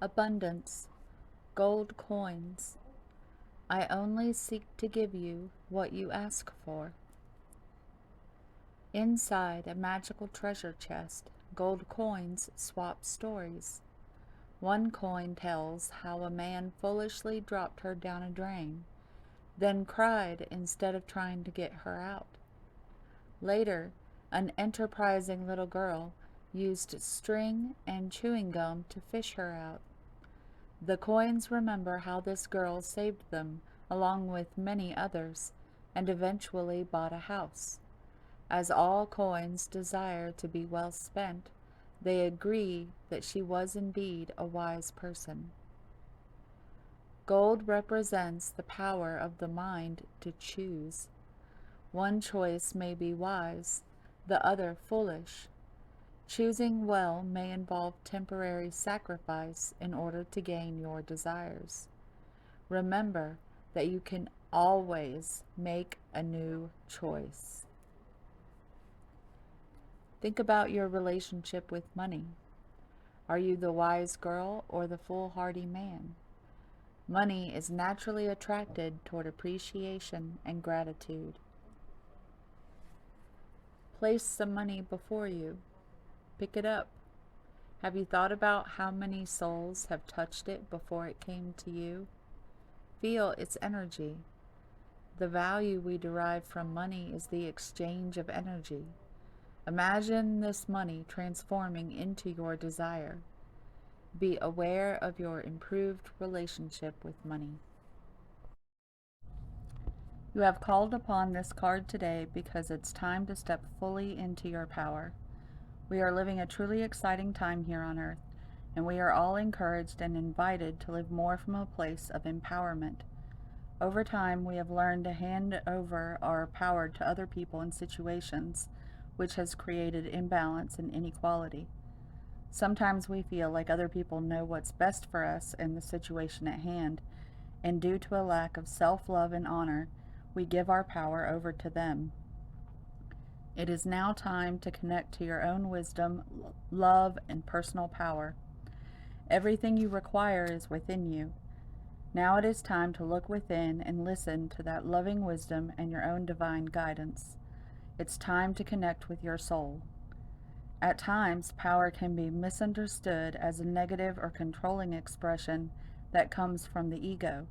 Abundance, gold coins. I only seek to give you what you ask for. Inside a magical treasure chest, gold coins swap stories. One coin tells how a man foolishly dropped her down a drain, then cried instead of trying to get her out. Later, an enterprising little girl used string and chewing gum to fish her out. The coins remember how this girl saved them, along with many others, and eventually bought a house. As all coins desire to be well spent, they agree that she was indeed a wise person. Gold represents the power of the mind to choose. One choice may be wise, the other foolish. Choosing well may involve temporary sacrifice in order to gain your desires. Remember that you can always make a new choice. Think about your relationship with money. Are you the wise girl or the foolhardy man? Money is naturally attracted toward appreciation and gratitude. Place some money before you. Pick it up. Have you thought about how many souls have touched it before it came to you? Feel its energy. The value we derive from money is the exchange of energy. Imagine this money transforming into your desire. Be aware of your improved relationship with money. You have called upon this card today because it's time to step fully into your power. We are living a truly exciting time here on earth, and we are all encouraged and invited to live more from a place of empowerment. Over time, we have learned to hand over our power to other people and situations, which has created imbalance and inequality. Sometimes we feel like other people know what's best for us in the situation at hand, and due to a lack of self-love and honor, we give our power over to them. It is now time to connect to your own wisdom, love, and personal power. Everything you require is within you. Now it is time to look within and listen to that loving wisdom and your own divine guidance. It's time to connect with your soul. At times, power can be misunderstood as a negative or controlling expression that comes from the ego.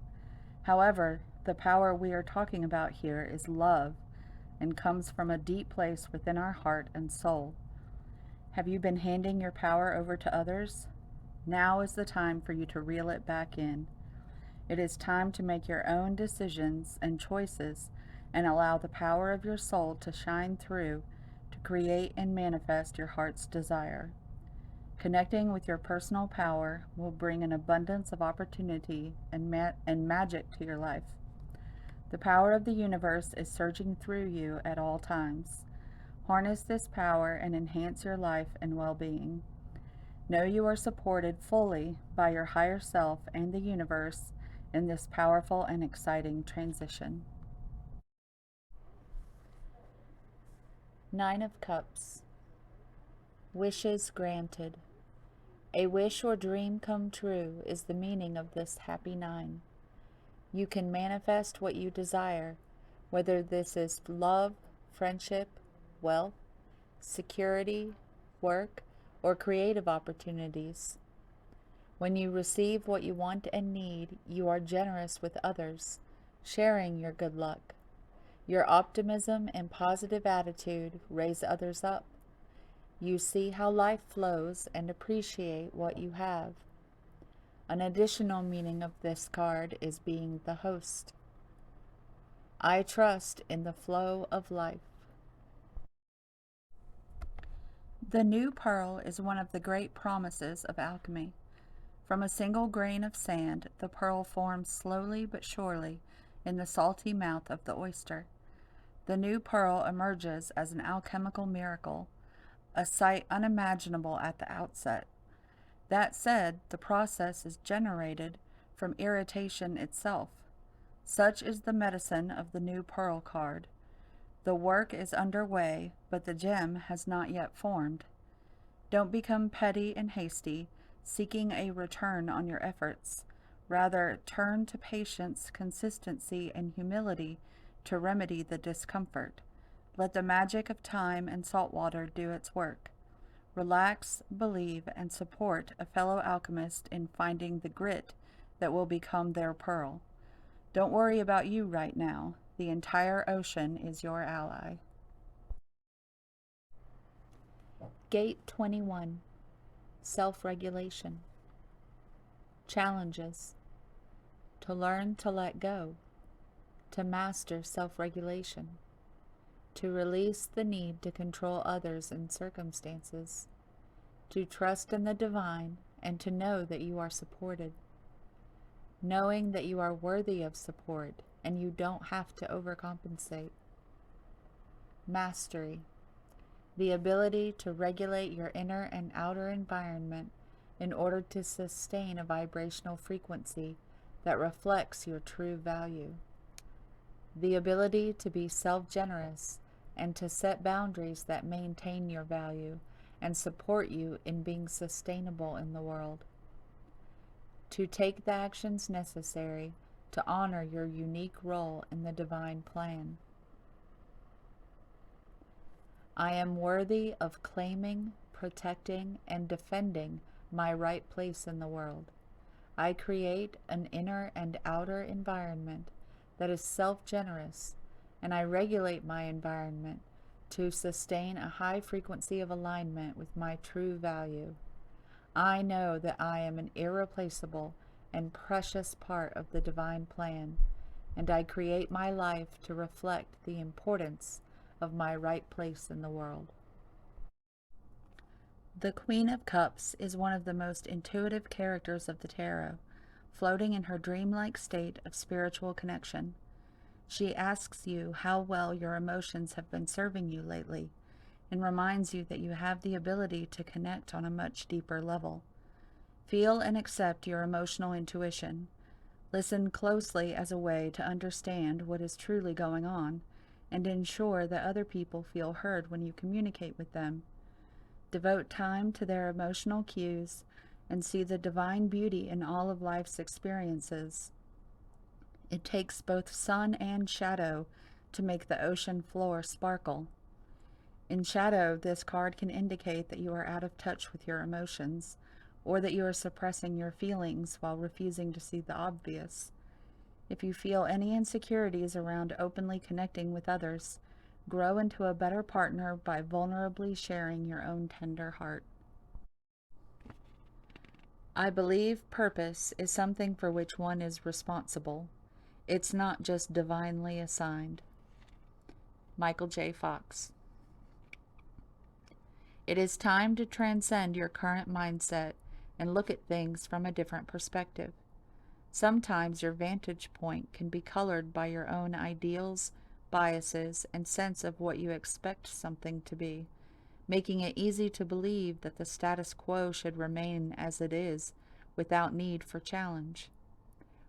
However, the power we are talking about here is love and comes from a deep place within our heart and soul. Have you been handing your power over to others? Now is the time for you to reel it back in. It is time to make your own decisions and choices and allow the power of your soul to shine through to create and manifest your heart's desire. Connecting with your personal power will bring an abundance of opportunity and magic to your life. The power of the universe is surging through you at all times. Harness this power and enhance your life and well-being. Know you are supported fully by your higher self and the universe in this powerful and exciting transition. Nine of Cups. Wishes granted. A wish or dream come true is the meaning of this happy nine. You can manifest what you desire, whether this is love, friendship, wealth, security, work, or creative opportunities. When you receive what you want and need, you are generous with others, sharing your good luck. Your optimism and positive attitude raise others up. You see how life flows and appreciate what you have. An additional meaning of this card is being the host. I trust in the flow of life. The new pearl is one of the great promises of alchemy. From a single grain of sand, the pearl forms slowly but surely in the salty mouth of the oyster. The new pearl emerges as an alchemical miracle, a sight unimaginable at the outset. That said, the process is generated from irritation itself. Such is the medicine of the new pearl card. The work is underway, but the gem has not yet formed. Don't become petty and hasty. seeking a return on your efforts. Rather, turn to patience, consistency, and humility to remedy the discomfort. Let the magic of time and salt water do its work. Relax, believe, and support a fellow alchemist in finding the grit that will become their pearl. Don't worry about you right now. The entire ocean is your ally. Gate 21. Self-regulation. Challenges. To learn to let go. To master self-regulation. To release the need to control others and circumstances. To trust in the divine and to know that you are supported. Knowing that you are worthy of support and you don't have to overcompensate. Mastery. The ability to regulate your inner and outer environment in order to sustain a vibrational frequency that reflects your true value. The ability to be self-generous and to set boundaries that maintain your value and support you in being sustainable in the world. To take the actions necessary to honor your unique role in the divine plan. I am worthy of claiming, protecting, and defending my right place in the world. I create an inner and outer environment that is self-generous, and I regulate my environment to sustain a high frequency of alignment with my true value. I know that I am an irreplaceable and precious part of the divine plan, and I create my life to reflect the importance of my right place in the world. The Queen of Cups is one of the most intuitive characters of the tarot, floating in her dreamlike state of spiritual connection. She asks you how well your emotions have been serving you lately, and reminds you that you have the ability to connect on a much deeper level. Feel and accept your emotional intuition. Listen closely as a way to understand what is truly going on, and ensure that other people feel heard when you communicate with them. Devote time to their emotional cues and see the divine beauty in all of life's experiences. It takes both sun and shadow to make the ocean floor sparkle. In shadow, this card can indicate that you are out of touch with your emotions, or that you are suppressing your feelings while refusing to see the obvious. If you feel any insecurities around openly connecting with others, grow into a better partner by vulnerably sharing your own tender heart. I believe purpose is something for which one is responsible. It's not just divinely assigned. Michael J. Fox. It is time to transcend your current mindset and look at things from a different perspective. Sometimes your vantage point can be colored by your own ideals, biases, and sense of what you expect something to be, making it easy to believe that the status quo should remain as it is, without need for challenge.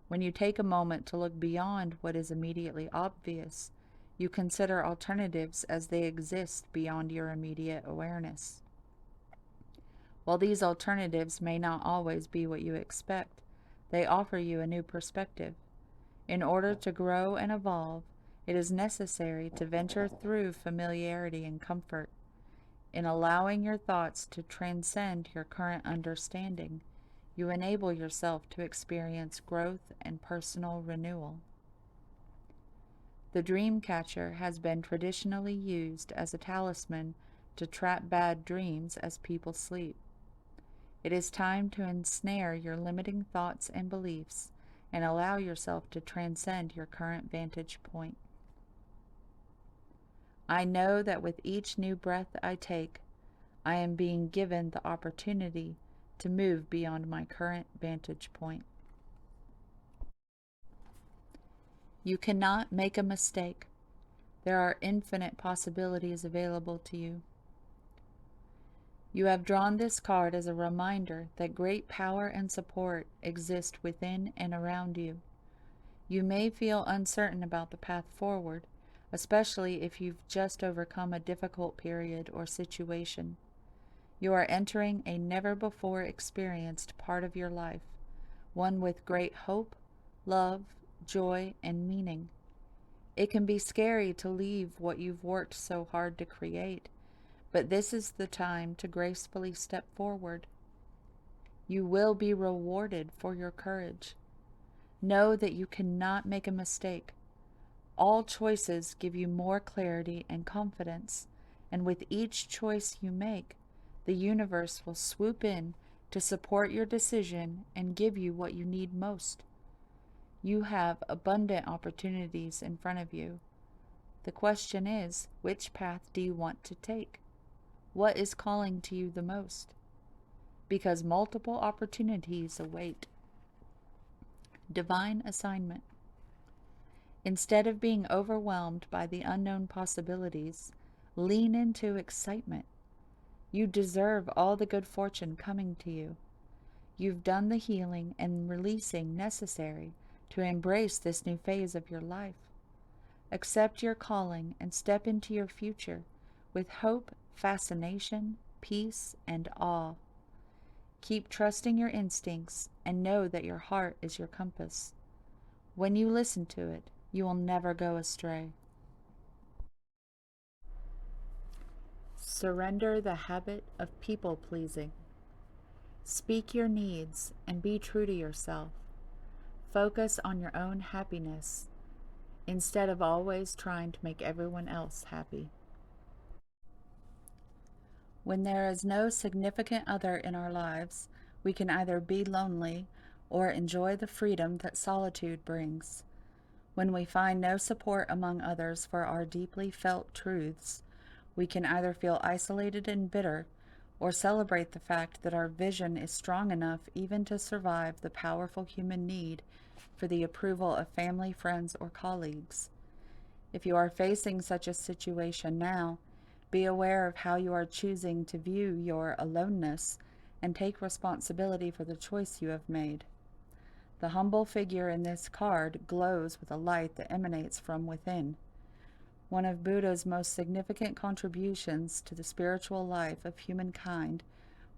When you take a moment to look beyond what is immediately obvious, you consider alternatives as they exist beyond your immediate awareness. While these alternatives may not always be what you expect, they offer you a new perspective. In order to grow and evolve, it is necessary to venture through familiarity and comfort. In allowing your thoughts to transcend your current understanding, you enable yourself to experience growth and personal renewal. The dream catcher has been traditionally used as a talisman to trap bad dreams as people sleep. It is time to ensnare your limiting thoughts and beliefs and allow yourself to transcend your current vantage point. I know that with each new breath I take, I am being given the opportunity to move beyond my current vantage point. You cannot make a mistake. There are infinite possibilities available to you. You have drawn this card as a reminder that great power and support exist within and around you. You may feel uncertain about the path forward, especially if you've just overcome a difficult period or situation. You are entering a never-before experienced part of your life, one with great hope, love, joy, and meaning. It can be scary to leave what you've worked so hard to create, but this is the time to gracefully step forward. You will be rewarded for your courage. Know that you cannot make a mistake. All choices give you more clarity and confidence, and with each choice you make, the universe will swoop in to support your decision and give you what you need most. You have abundant opportunities in front of you. The question is, which path do you want to take? What is calling to you the most? Because multiple opportunities await. Divine assignment. Instead of being overwhelmed by the unknown possibilities, lean into excitement. You deserve all the good fortune coming to you. You've done the healing and releasing necessary to embrace this new phase of your life. Accept your calling and step into your future with hope, fascination, peace, and awe. Keep trusting your instincts and know that your heart is your compass. When you listen to it, you will never go astray. Surrender the habit of people-pleasing. Speak your needs and be true to yourself. Focus on your own happiness instead of always trying to make everyone else happy. When there is no significant other in our lives, we can either be lonely or enjoy the freedom that solitude brings. When we find no support among others for our deeply felt truths, we can either feel isolated and bitter or celebrate the fact that our vision is strong enough even to survive the powerful human need for the approval of family, friends, or colleagues. If you are facing such a situation now, be aware of how you are choosing to view your aloneness and take responsibility for the choice you have made. The humble figure in this card glows with a light that emanates from within. One of Buddha's most significant contributions to the spiritual life of humankind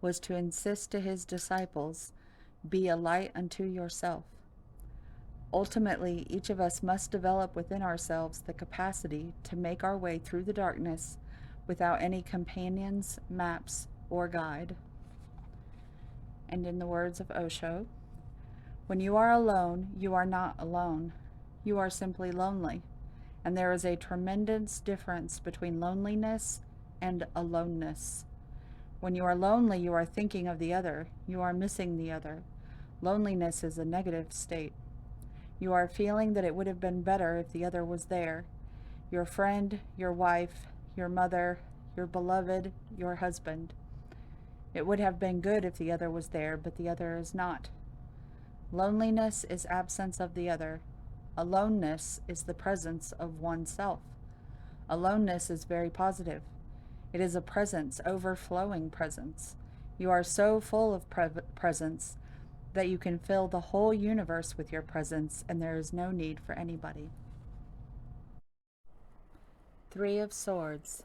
was to insist to his disciples, "Be a light unto yourself." Ultimately, each of us must develop within ourselves the capacity to make our way through the darkness without any companions, maps, or guide. And in the words of Osho, when you are alone, you are not alone. You are simply lonely. And there is a tremendous difference between loneliness and aloneness. When you are lonely, you are thinking of the other. You are missing the other. Loneliness is a negative state. You are feeling that it would have been better if the other was there. Your friend, your wife, your mother, your beloved, your husband. It would have been good if the other was there, but the other is not. Loneliness is absence of the other. Aloneness is the presence of oneself. Aloneness is very positive. It is a presence, overflowing presence. You are so full of presence that you can fill the whole universe with your presence, and there is no need for anybody. Three of Swords,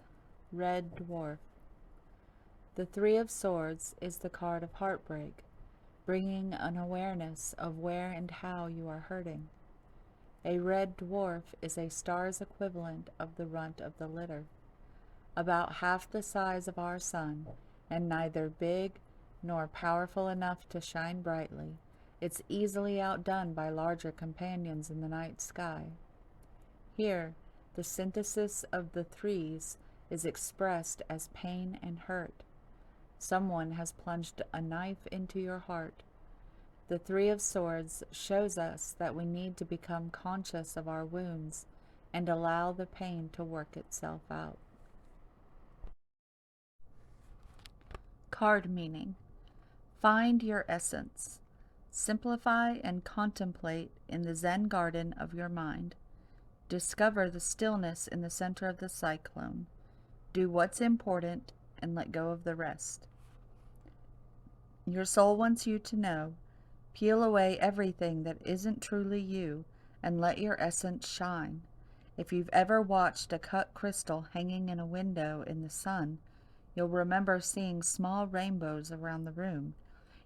Red Dwarf. The Three of Swords is the card of heartbreak, bringing an awareness of where and how you are hurting. A red dwarf is a star's equivalent of the runt of the litter, about half the size of our sun, and neither big nor powerful enough to shine brightly. It's easily outdone by larger companions in the night sky. Here, the synthesis of the threes is expressed as pain and hurt. Someone has plunged a knife into your heart. The Three of Swords shows us that we need to become conscious of our wounds and allow the pain to work itself out. Card meaning. Find your essence. Simplify and contemplate in the Zen garden of your mind. Discover the stillness in the center of the cyclone. Do what's important and let go of the rest. Your soul wants you to know. Peel away everything that isn't truly you and let your essence shine. If you've ever watched a cut crystal hanging in a window in the sun, You'll remember seeing small rainbows around the room,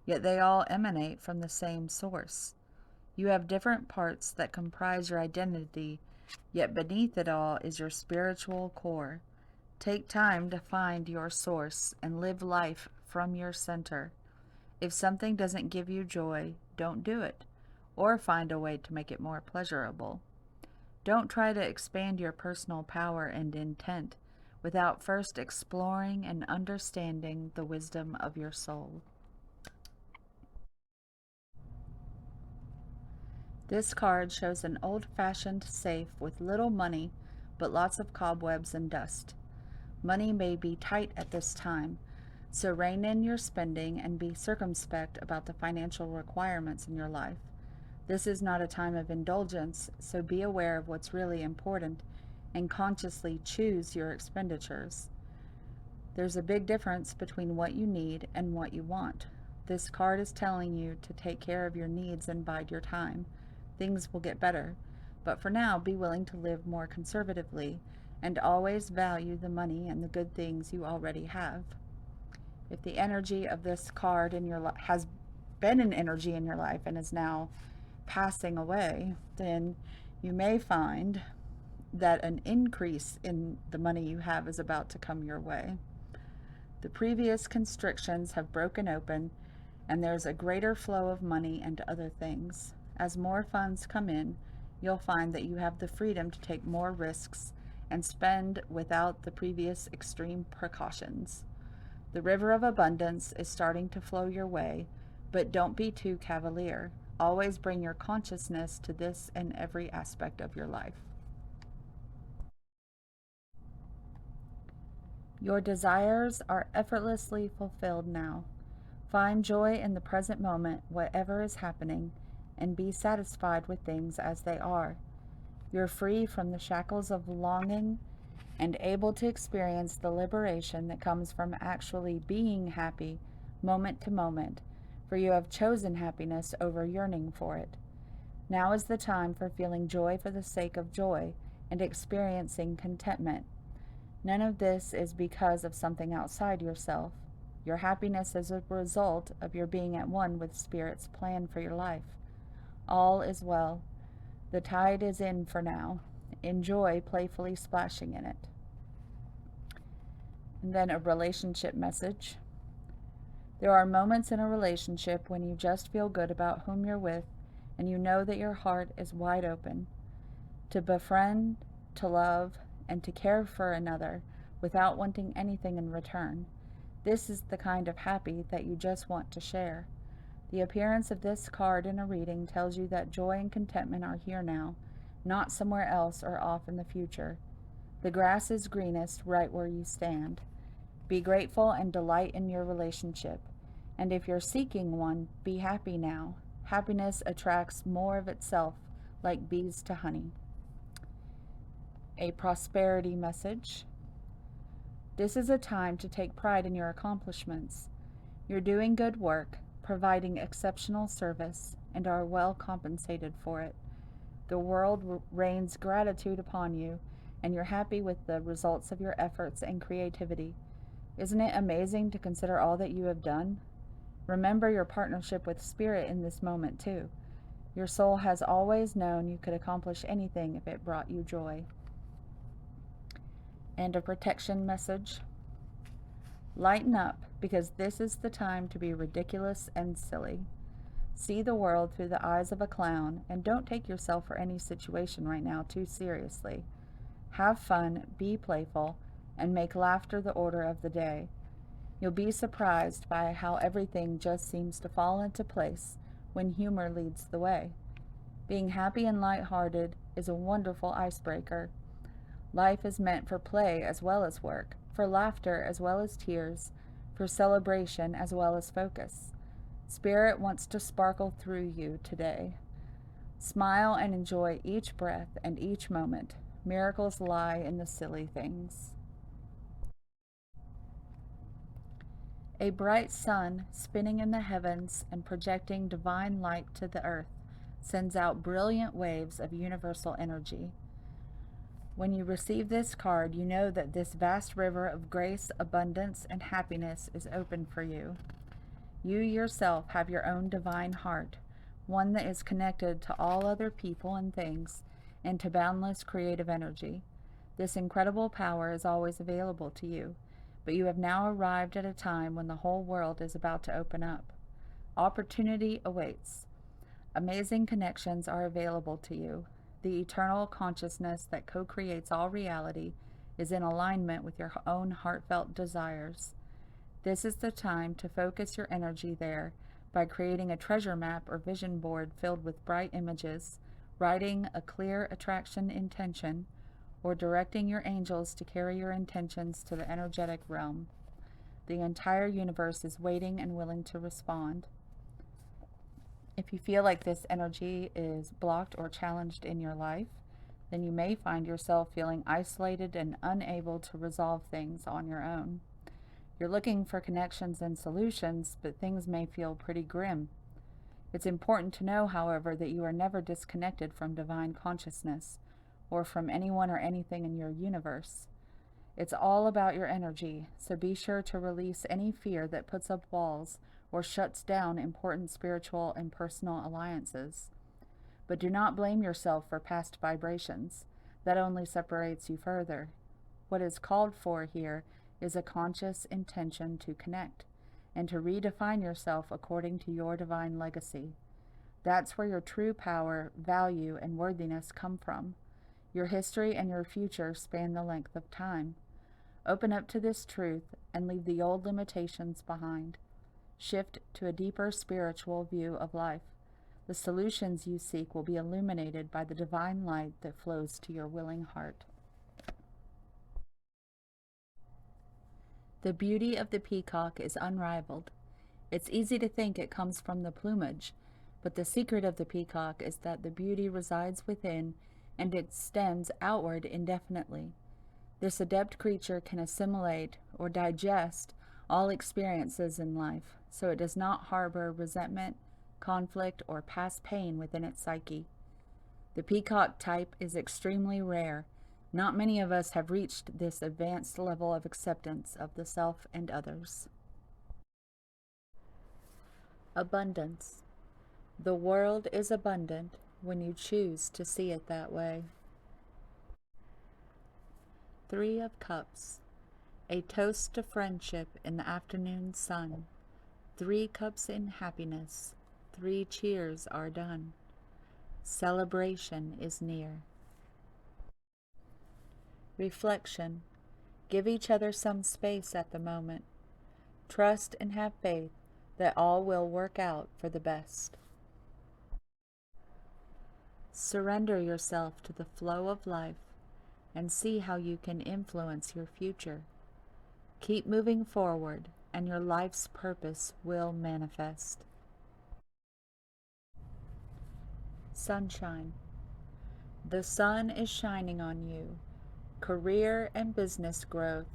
yet they all emanate from the same source. You have different parts that comprise your identity, yet beneath it all is your spiritual core. Take time to find your source and live life from your center. If something doesn't give you joy, don't do it, or find a way to make it more pleasurable. Don't try to expand your personal power and intent without first exploring and understanding the wisdom of your soul. This card shows an old-fashioned safe with little money, but lots of cobwebs and dust. Money may be tight at this time, so rein in your spending and be circumspect about the financial requirements in your life. This is not a time of indulgence, so be aware of what's really important and consciously choose your expenditures. There's a big difference between what you need and what you want. This card is telling you to take care of your needs and bide your time. Things will get better, but for now, be willing to live more conservatively and always value the money and the good things you already have. If the energy of this card in your life has been an energy in your life and is now passing away, then you may find that an increase in the money you have is about to come your way. The previous constrictions have broken open, and there's a greater flow of money and other things. As more funds come in, you'll find that you have the freedom to take more risks and spend without the previous extreme precautions. The river of abundance is starting to flow your way, but don't be too cavalier. Always bring your consciousness to this in every aspect of your life. Your desires are effortlessly fulfilled now. Find joy in the present moment, whatever is happening, and be satisfied with things as they are. You're free from the shackles of longing and able to experience the liberation that comes from actually being happy moment to moment, for you have chosen happiness over yearning for it. Now is the time for feeling joy for the sake of joy and experiencing contentment. None of this is because of something outside yourself. Your happiness is a result of your being at one with Spirit's plan for your life. All is well. The tide is in for now. Enjoy playfully splashing in it. And then a relationship message. There are moments in a relationship when you just feel good about whom you're with, and you know that your heart is wide open to befriend, to love, and to care for another without wanting anything in return. This is the kind of happy that you just want to share. The appearance of this card in a reading tells you that joy and contentment are here now, not somewhere else or off in the future. The grass is greenest right where you stand. Be grateful and delight in your relationship. And if you're seeking one, be happy now. Happiness attracts more of itself, like bees to honey. A prosperity message. This is a time to take pride in your accomplishments. You're doing good work, providing exceptional service, and are well compensated for it. The world rains gratitude upon you, and you're happy with the results of your efforts and creativity. Isn't it amazing to consider all that you have done? Remember your partnership with Spirit in this moment, too. Your soul has always known you could accomplish anything if it brought you joy. And a protection message. Lighten up, because this is the time to be ridiculous and silly. See the world through the eyes of a clown, and don't take yourself or any situation right now too seriously. Have fun, be playful, and make laughter the order of the day. You'll be surprised by how everything just seems to fall into place when humor leads the way. Being happy and lighthearted is a wonderful icebreaker. Life is meant for play as well as work, for laughter as well as tears, for celebration as well as focus. Spirit wants to sparkle through you today. Smile and enjoy each breath and each moment. Miracles lie in the silly things. A bright sun, spinning in the heavens and projecting divine light to the earth, sends out brilliant waves of universal energy. When you receive this card, you know that this vast river of grace, abundance, and happiness is open for you. You yourself have your own divine heart, one that is connected to all other people and things, and to boundless creative energy. This incredible power is always available to you, but you have now arrived at a time when the whole world is about to open up. Opportunity awaits. Amazing connections are available to you. The eternal consciousness that co-creates all reality is in alignment with your own heartfelt desires. This is the time to focus your energy there by creating a treasure map or vision board filled with bright images, writing a clear attraction intention, or directing your angels to carry your intentions to the energetic realm. The entire universe is waiting and willing to respond. If you feel like this energy is blocked or challenged in your life, then you may find yourself feeling isolated and unable to resolve things on your own. You're looking for connections and solutions, but things may feel pretty grim. It's important to know, however, that you are never disconnected from divine consciousness or from anyone or anything in your universe. It's all about your energy, so be sure to release any fear that puts up walls or shuts down important spiritual and personal alliances. But do not blame yourself for past vibrations. That only separates you further. What is called for here is a conscious intention to connect and to redefine yourself according to your divine legacy. That's where your true power, value, and worthiness come from. Your history and your future span the length of time. Open up to this truth and leave the old limitations behind. Shift to a deeper spiritual view of life. The solutions you seek will be illuminated by the divine light that flows to your willing heart. The beauty of the peacock is unrivaled. It's easy to think it comes from the plumage, but the secret of the peacock is that the beauty resides within and extends outward indefinitely. This adept creature can assimilate or digest all experiences in life, so it does not harbor resentment, conflict, or past pain within its psyche. The peacock type is extremely rare. Not many of us have reached this advanced level of acceptance of the self and others. Abundance. The world is abundant when you choose to see it that way. 3 of Cups. A toast to friendship in the afternoon sun. 3 cups in happiness. 3 cheers are done. Celebration is near. Reflection. Give each other some space at the moment. Trust and have faith that all will work out for the best. Surrender yourself to the flow of life and see how you can influence your future. Keep moving forward and your life's purpose will manifest. Sunshine. The sun is shining on you. Career and business growth.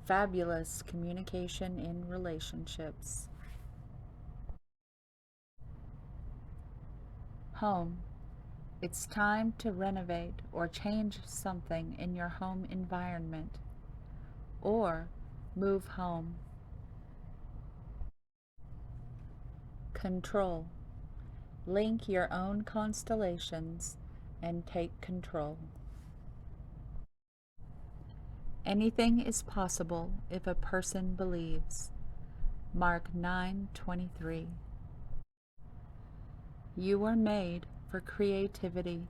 Fabulous communication in relationships. Home. It's time to renovate or change something in your home environment, or move home. Control. Link your own constellations and take control. Anything is possible if a person believes. Mark 9:23. You are made for creativity.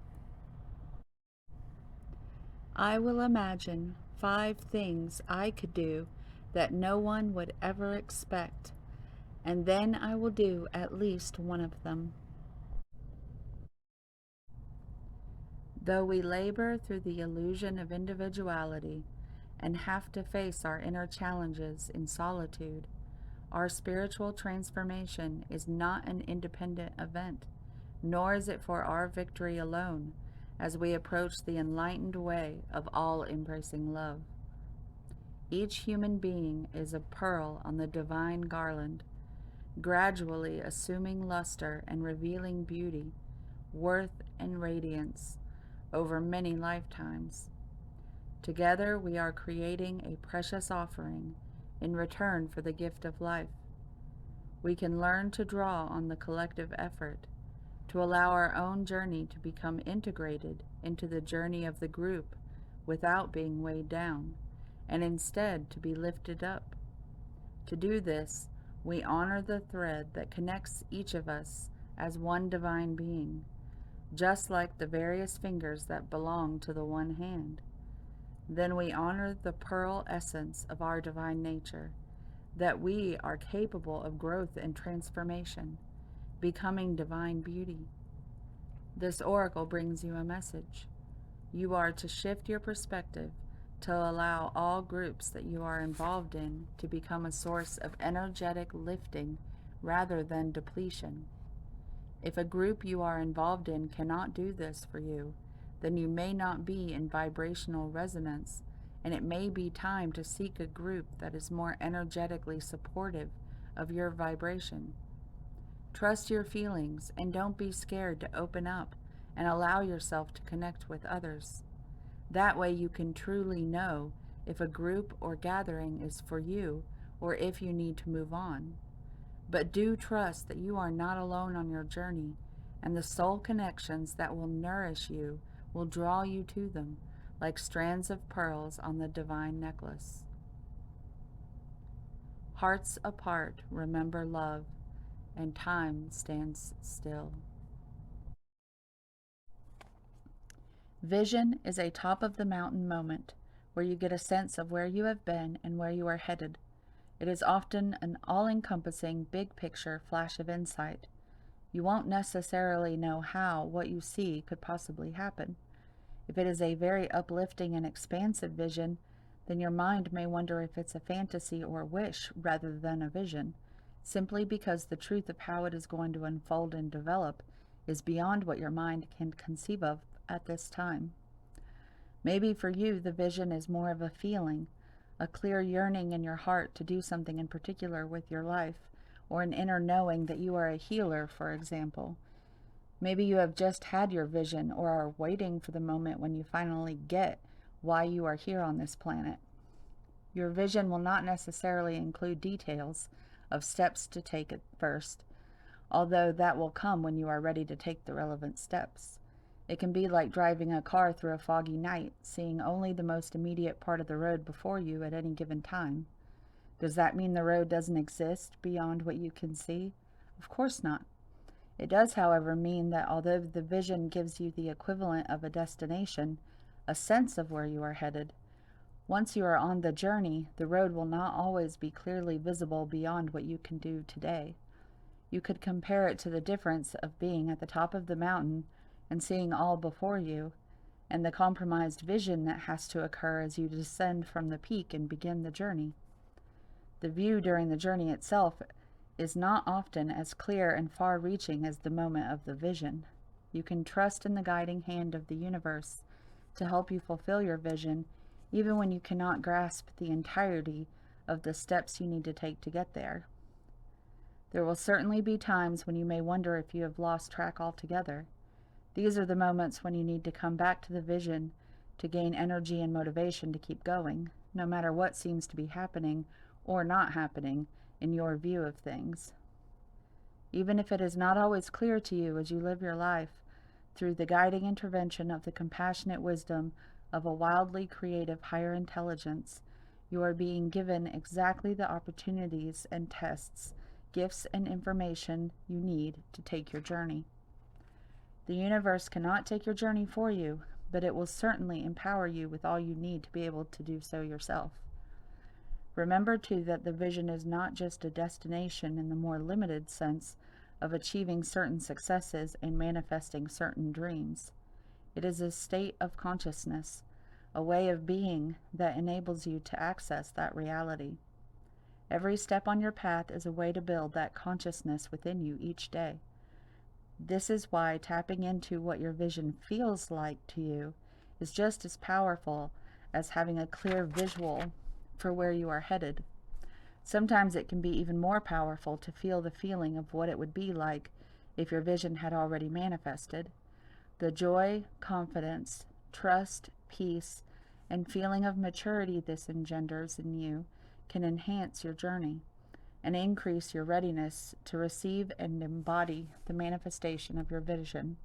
I will imagine 5 things I could do that no one would ever expect, and then I will do at least one of them. Though we labor through the illusion of individuality and have to face our inner challenges in solitude, our spiritual transformation is not an independent event, nor is it for our victory alone, as we approach the enlightened way of all-embracing love. Each human being is a pearl on the divine garland, gradually assuming luster and revealing beauty, worth, and radiance over many lifetimes. Together we are creating a precious offering in return for the gift of life. We can learn to draw on the collective effort to allow our own journey to become integrated into the journey of the group without being weighed down, and instead to be lifted up. To do this, we honor the thread that connects each of us as one divine being, just like the various fingers that belong to the one hand. Then we honor the pearl essence of our divine nature, that we are capable of growth and transformation, becoming divine beauty. This oracle brings you a message. You are to shift your perspective to allow all groups that you are involved in to become a source of energetic lifting rather than depletion. If a group you are involved in cannot do this for you, then you may not be in vibrational resonance, and it may be time to seek a group that is more energetically supportive of your vibration. Trust your feelings and don't be scared to open up and allow yourself to connect with others. That way you can truly know if a group or gathering is for you or if you need to move on. But do trust that you are not alone on your journey, and the soul connections that will nourish you will draw you to them like strands of pearls on the divine necklace. Hearts apart, remember love, and time stands still. Vision is a top-of-the-mountain moment where you get a sense of where you have been and where you are headed. It is often an all-encompassing, big-picture flash of insight. You won't necessarily know how what you see could possibly happen. If it is a very uplifting and expansive vision, then your mind may wonder if it's a fantasy or a wish rather than a vision, simply because the truth of how it is going to unfold and develop is beyond what your mind can conceive of at this time. Maybe for you, the vision is more of a feeling, a clear yearning in your heart to do something in particular with your life, or an inner knowing that you are a healer, for example. Maybe you have just had your vision or are waiting for the moment when you finally get why you are here on this planet. Your vision will not necessarily include details of steps to take at first, although that will come when you are ready to take the relevant steps. It can be like driving a car through a foggy night, seeing only the most immediate part of the road before you at any given time. Does that mean the road doesn't exist beyond what you can see? Of course not. It does, however, mean that although the vision gives you the equivalent of a destination, a sense of where you are headed, once you are on the journey, the road will not always be clearly visible beyond what you can do today. You could compare it to the difference of being at the top of the mountain and seeing all before you, and the compromised vision that has to occur as you descend from the peak and begin the journey. The view during the journey itself is not often as clear and far-reaching as the moment of the vision. You can trust in the guiding hand of the universe to help you fulfill your vision, even when you cannot grasp the entirety of the steps you need to take to get there. There will certainly be times when you may wonder if you have lost track altogether. These are the moments when you need to come back to the vision to gain energy and motivation to keep going, no matter what seems to be happening or not happening in your view of things. Even if it is not always clear to you as you live your life, through the guiding intervention of the compassionate wisdom of a wildly creative higher intelligence, you are being given exactly the opportunities and tests, gifts and information you need to take your journey. The universe cannot take your journey for you, but it will certainly empower you with all you need to be able to do so yourself. Remember, too, that the vision is not just a destination in the more limited sense of achieving certain successes and manifesting certain dreams. It is a state of consciousness, a way of being that enables you to access that reality. Every step on your path is a way to build that consciousness within you each day. This is why tapping into what your vision feels like to you is just as powerful as having a clear visual for where you are headed. Sometimes it can be even more powerful to feel the feeling of what it would be like if your vision had already manifested. The joy, confidence, trust, peace, and feeling of maturity this engenders in you can enhance your journey and increase your readiness to receive and embody the manifestation of your vision.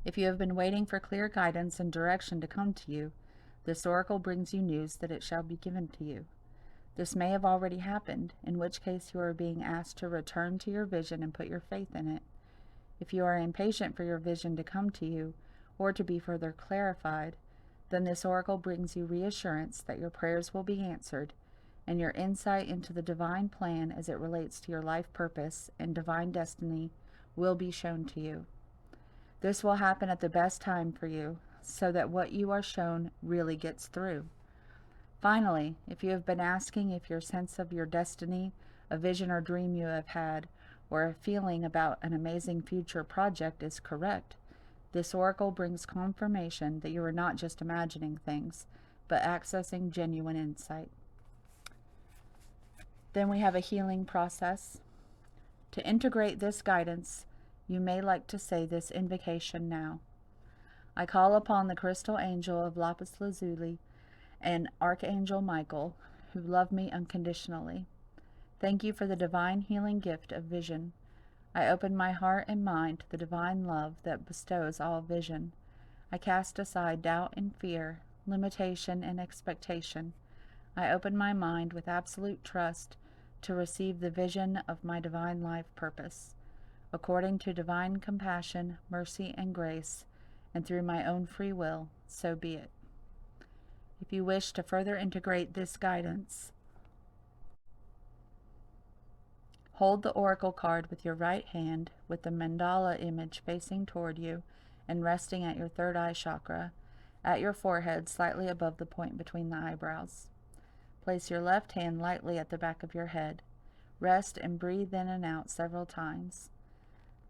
If you have been waiting for clear guidance and direction to come to you, this oracle brings you news that it shall be given to you. This may have already happened, in which case you are being asked to return to your vision and put your faith in it. If you are impatient for your vision to come to you, or to be further clarified, then this oracle brings you reassurance that your prayers will be answered, and your insight into the divine plan as it relates to your life purpose and divine destiny will be shown to you. This will happen at the best time for you, so that what you are shown really gets through. Finally, if you have been asking if your sense of your destiny, a vision or dream you have had, or a feeling about an amazing future project is correct, this oracle brings confirmation that you are not just imagining things, but accessing genuine insight. Then we have a healing process. To integrate this guidance, you may like to say this invocation now. I call upon the crystal angel of lapis lazuli and Archangel Michael, who love me unconditionally. Thank you for the divine healing gift of vision. I open my heart and mind to the divine love that bestows all vision. I cast aside doubt and fear, limitation and expectation. I open my mind with absolute trust to receive the vision of my divine life purpose, according to divine compassion, mercy, and grace, and through my own free will, so be it. If you wish to further integrate this guidance, hold the oracle card with your right hand with the mandala image facing toward you and resting at your third eye chakra, at your forehead slightly above the point between the eyebrows. Place your left hand lightly at the back of your head. Rest and breathe in and out several times.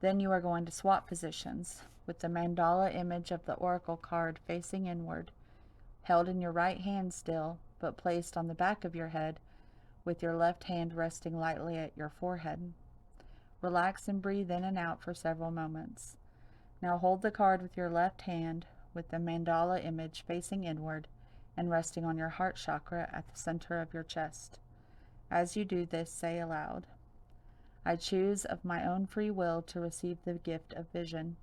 Then you are going to swap positions with the mandala image of the oracle card facing inward, held in your right hand still, but placed on the back of your head with your left hand resting lightly at your forehead. Relax and breathe in and out for several moments. Now hold the card with your left hand with the mandala image facing inward and resting on your heart chakra at the center of your chest. As you do this, say aloud, I choose of my own free will to receive the gift of vision.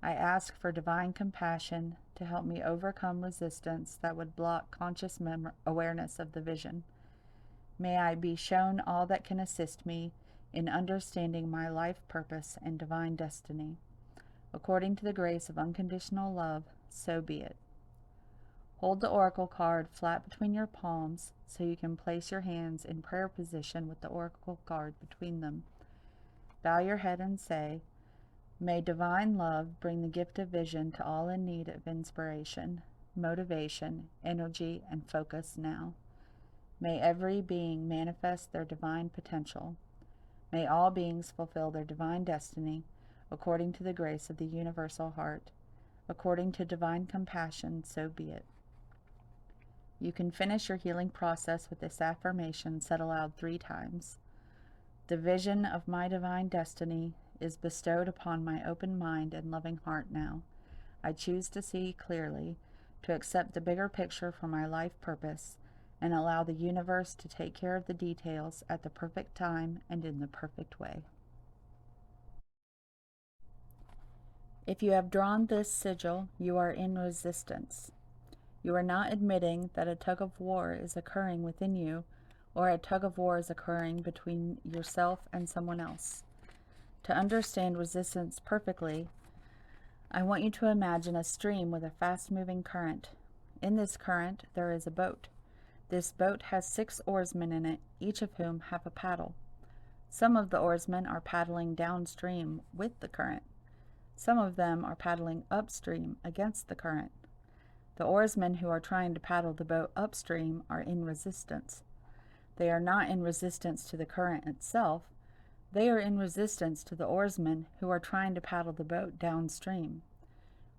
I ask for divine compassion to help me overcome resistance that would block conscious awareness of the vision. May I be shown all that can assist me in understanding my life purpose and divine destiny. According to the grace of unconditional love, so be it. Hold the oracle card flat between your palms so you can place your hands in prayer position with the oracle card between them. Bow your head and say, May divine love bring the gift of vision to all in need of inspiration, motivation, energy, and focus now. May every being manifest their divine potential. May all beings fulfill their divine destiny according to the grace of the universal heart. According to divine compassion, so be it. You can finish your healing process with this affirmation said aloud 3 times. The vision of my divine destiny is bestowed upon my open mind and loving heart now. I choose to see clearly, to accept the bigger picture for my life purpose, and allow the universe to take care of the details at the perfect time and in the perfect way. If you have drawn this sigil, you are in resistance. You are not admitting that a tug of war is occurring within you, or a tug of war is occurring between yourself and someone else. To understand resistance perfectly, I want you to imagine a stream with a fast-moving current. In this current, there is a boat. This boat has 6 oarsmen in it, each of whom have a paddle. Some of the oarsmen are paddling downstream with the current. Some of them are paddling upstream against the current. The oarsmen who are trying to paddle the boat upstream are in resistance. They are not in resistance to the current itself. They are in resistance to the oarsmen who are trying to paddle the boat downstream.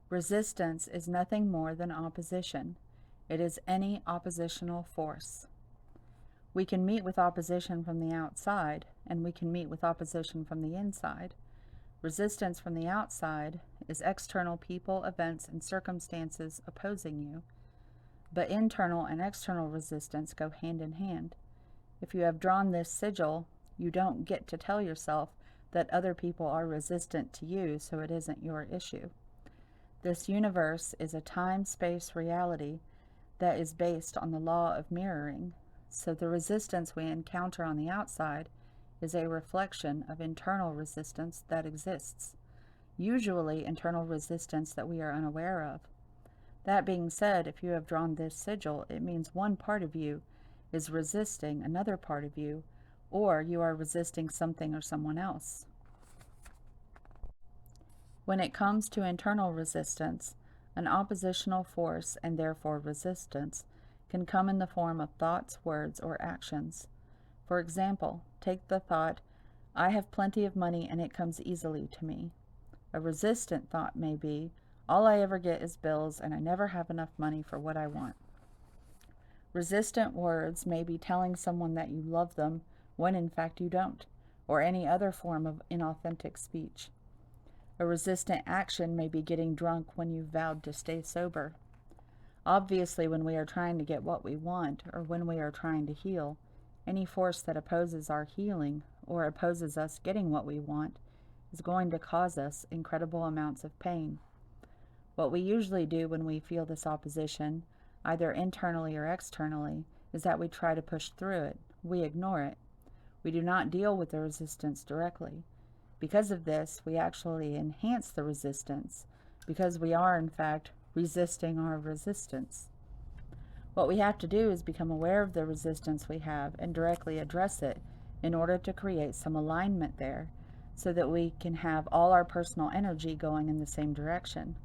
Resistance is nothing more than opposition. It is any oppositional force. We can meet with opposition from the outside, and we can meet with opposition from the inside. Resistance from the outside is external people, events, and circumstances opposing you. But internal and external resistance go hand in hand. If you have drawn this sigil, you don't get to tell yourself that other people are resistant to you, so it isn't your issue. This universe is a time-space reality that is based on the law of mirroring, so the resistance we encounter on the outside is a reflection of internal resistance that exists, usually internal resistance that we are unaware of. That being said, if you have drawn this sigil, it means one part of you is resisting another part of you, or you are resisting something or someone else. When it comes to internal resistance, an oppositional force, and therefore resistance, can come in the form of thoughts, words, or actions. For example, take the thought, I have plenty of money and it comes easily to me. A resistant thought may be, all I ever get is bills and I never have enough money for what I want. Resistant words may be telling someone that you love them when in fact you don't, or any other form of inauthentic speech. A resistant action may be getting drunk when you vowed to stay sober. Obviously, when we are trying to get what we want, or when we are trying to heal, any force that opposes our healing or opposes us getting what we want is going to cause us incredible amounts of pain. What we usually do when we feel this opposition, either internally or externally, is that we try to push through it. We ignore it. We do not deal with the resistance directly. Because of this, we actually enhance the resistance, because we are, in fact, resisting our resistance. What we have to do is become aware of the resistance we have and directly address it in order to create some alignment there, so that we can have all our personal energy going in the same direction.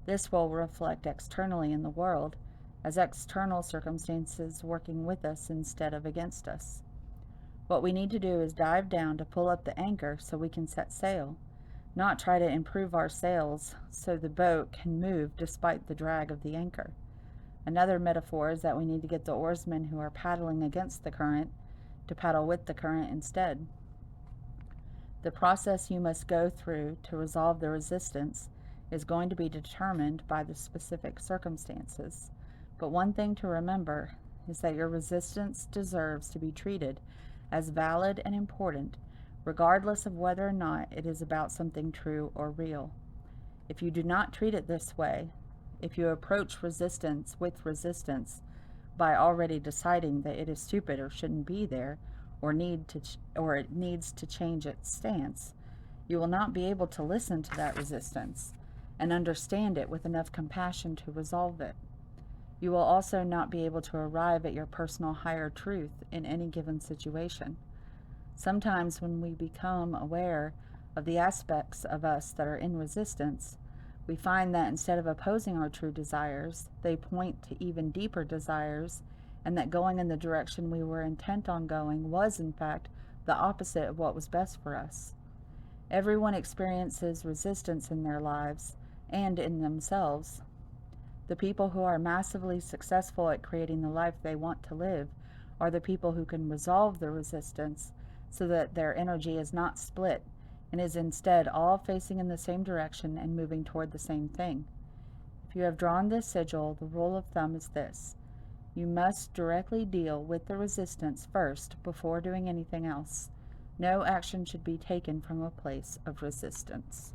This will reflect externally in the world, as external circumstances working with us instead of against us. What we need to do is dive down to pull up the anchor so we can set sail, not try to improve our sails so the boat can move despite the drag of the anchor. Another metaphor is that we need to get the oarsmen who are paddling against the current to paddle with the current instead. The process you must go through to resolve the resistance is going to be determined by the specific circumstances. But one thing to remember is that your resistance deserves to be treated as valid and important, regardless of whether or not it is about something true or real. If you do not treat it this way, if you approach resistance with resistance by already deciding that it is stupid or shouldn't be there, or it needs to change its stance, you will not be able to listen to that resistance and understand it with enough compassion to resolve it. You will also not be able to arrive at your personal higher truth in any given situation. Sometimes when we become aware of the aspects of us that are in resistance, we find that instead of opposing our true desires, they point to even deeper desires, and that going in the direction we were intent on going was, in fact, the opposite of what was best for us. Everyone experiences resistance in their lives and in themselves. The people who are massively successful at creating the life they want to live are the people who can resolve the resistance so that their energy is not split and is instead all facing in the same direction and moving toward the same thing. If you have drawn this sigil, the rule of thumb is this: you must directly deal with the resistance first before doing anything else. No action should be taken from a place of resistance.